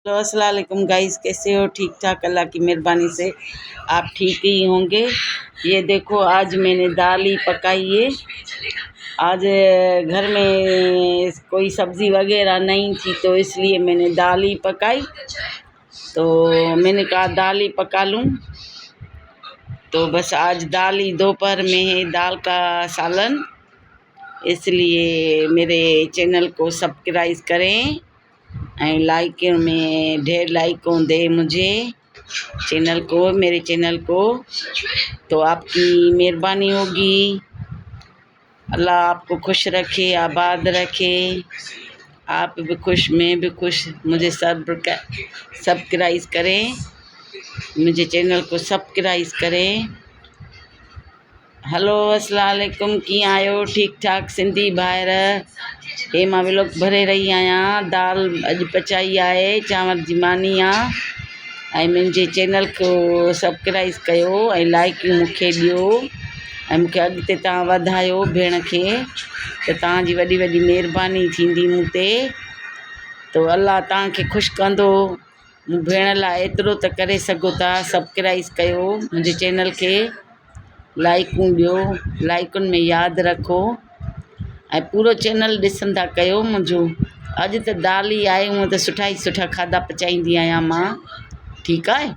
Hello अस्सलाम वालेकुम guys, कैसे हो? ठीक ठाक, अल्लाह की मेहरबानी से आप ठीक ही होंगे। ये देखो, आज मैंने दाल ही पकाई है। आज घर में कोई सब्ज़ी वगैरह नहीं थी तो इसलिए मैंने दाल ही पकाई। तो मैंने कहा दाल ही पका लूँ। तो बस आज दाल ही दोपहर में है, दाल का सालन। इसलिए मेरे चैनल को सब्सक्राइब करें और लाइक में ढेर लाइकों दे मुझे मेरे चैनल को। तो आपकी मेहरबानी होगी। अल्लाह आपको खुश रखे, आबाद रखे। आप भी खुश, मैं भी खुश। मुझे सब्सक्राइब करें, मुझे चैनल को सब्सक्राइब करें। हलो अस्सलाम वालेकुम, कीअं आहियो? ठीक ठाक सिंधी भाइर। हे मां व्लॉग भरे रही आहियां। दाल अॼु पचाई आहे, चांवर जी मानी आहे। ऐं मुंहिंजे चैनल को सब्सक्राइब कयो ऐं लाइक मूंखे ॾियो ऐं मूंखे अॻिते तव्हां वधायो भेण खे। त तव्हांजी वॾी वॾी महिरबानी थींदी मूं ते। तो अल्लाह तव्हांखे ख़ुशि कंदो। मूं भेण लाइ एतिरो त करे सघो था, सब्सक्राइब कयो मुंहिंजे चैनल खे, लाइकूं ॾियो, लाइकुनि में यादि रखो ऐं पूरो चैनल ॾिसंदा कयो मुंहिंजो। अॼु त दाल ई आहे, हूअं त सुठा ई सुठा खाधा पचाईंदी आहियां मां, ठीकु आहे।